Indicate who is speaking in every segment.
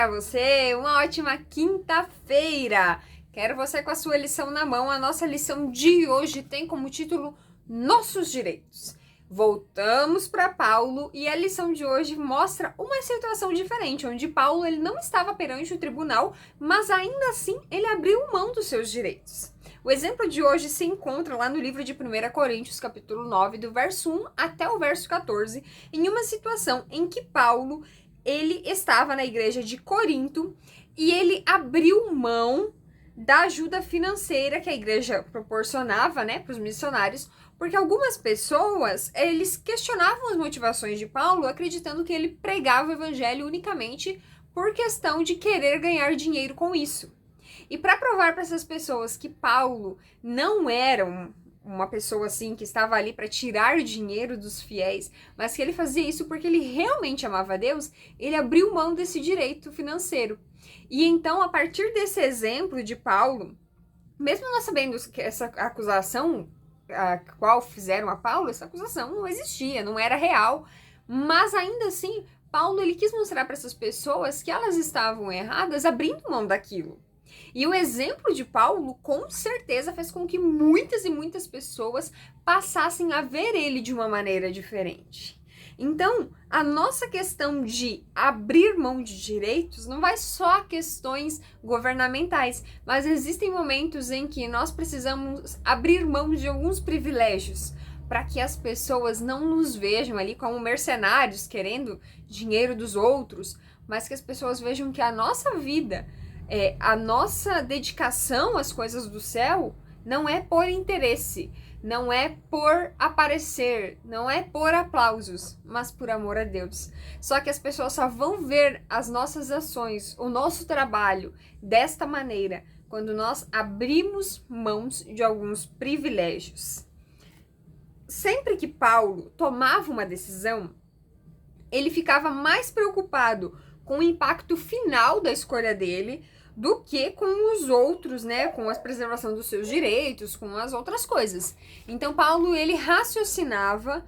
Speaker 1: para você uma ótima quinta-feira. Quero você com a sua lição na mão. A nossa lição de hoje tem como título Nossos Direitos. Voltamos para Paulo e a lição de hoje mostra uma situação diferente, onde Paulo ele não estava perante o tribunal, mas ainda assim ele abriu mão dos seus direitos. O exemplo de hoje se encontra lá no livro de 1 Coríntios, capítulo 9, do verso 1 até o verso 14, em uma situação em que Paulo ele estava na igreja de Corinto e ele abriu mão da ajuda financeira que a igreja proporcionava, né, para os missionários, porque algumas pessoas, eles questionavam as motivações de Paulo, acreditando que ele pregava o evangelho unicamente por questão de querer ganhar dinheiro com isso. E para provar para essas pessoas que Paulo não era uma pessoa assim que estava ali para tirar dinheiro dos fiéis, mas que ele fazia isso porque ele realmente amava a Deus, ele abriu mão desse direito financeiro. E então, a partir desse exemplo de Paulo, mesmo nós sabendo que essa acusação a qual fizeram a Paulo, essa acusação não existia, não era real, mas ainda assim, Paulo ele quis mostrar para essas pessoas que elas estavam erradas abrindo mão daquilo. E o exemplo de Paulo, com certeza, fez com que muitas e muitas pessoas passassem a ver ele de uma maneira diferente. Então, a nossa questão de abrir mão de direitos não vai só a questões governamentais, mas existem momentos em que nós precisamos abrir mão de alguns privilégios para que as pessoas não nos vejam ali como mercenários querendo dinheiro dos outros, mas que as pessoas vejam que a nossa vida, a nossa dedicação às coisas do céu não é por interesse, não é por aparecer, não é por aplausos, mas por amor a Deus. Só que as pessoas só vão ver as nossas ações, o nosso trabalho desta maneira, quando nós abrimos mãos de alguns privilégios. Sempre que Paulo tomava uma decisão, ele ficava mais preocupado com o impacto final da escolha dele do que com os outros, né, com a preservação dos seus direitos, com as outras coisas. Então, Paulo, ele raciocinava,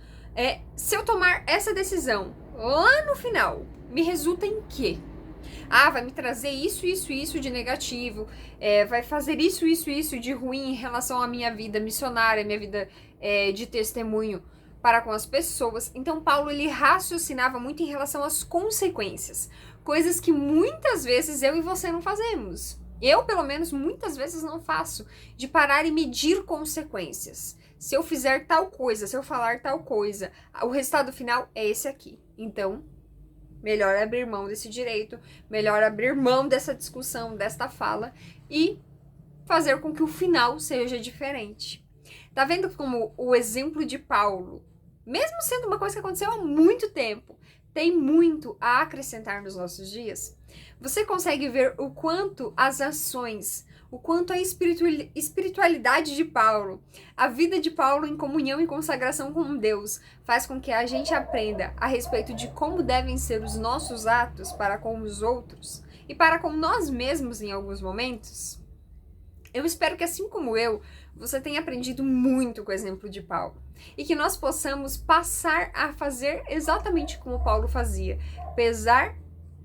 Speaker 1: se eu tomar essa decisão lá no final, me resulta em quê? Vai me trazer isso de negativo, vai fazer isso de ruim em relação à minha vida missionária, minha vida de testemunho para com as pessoas. Então, Paulo, ele raciocinava muito em relação às consequências. Coisas que muitas vezes eu e você não fazemos. Eu, pelo menos, muitas vezes não faço. De parar e medir consequências. Se eu fizer tal coisa, se eu falar tal coisa, o resultado final é esse aqui. Então, melhor abrir mão desse direito, melhor abrir mão dessa discussão, desta fala e fazer com que o final seja diferente. Tá vendo como o exemplo de Paulo, mesmo sendo uma coisa que aconteceu há muito tempo, tem muito a acrescentar nos nossos dias? Você consegue ver o quanto as ações, o quanto a espiritualidade de Paulo, a vida de Paulo em comunhão e consagração com Deus, faz com que a gente aprenda a respeito de como devem ser os nossos atos para com os outros e para com nós mesmos em alguns momentos? Eu espero que, assim como eu, você tenha aprendido muito com o exemplo de Paulo e que nós possamos passar a fazer exatamente como Paulo fazia, pesar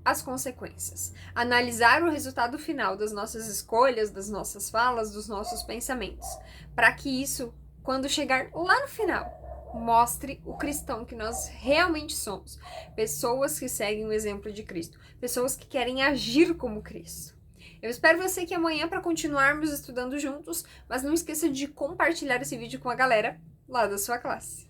Speaker 1: as consequências, analisar o resultado final das nossas escolhas, das nossas falas, dos nossos pensamentos, para que isso, quando chegar lá no final, mostre o cristão que nós realmente somos, pessoas que seguem o exemplo de Cristo, pessoas que querem agir como Cristo. Eu espero você aqui amanhã para continuarmos estudando juntos, mas não esqueça de compartilhar esse vídeo com a galera lá da sua classe.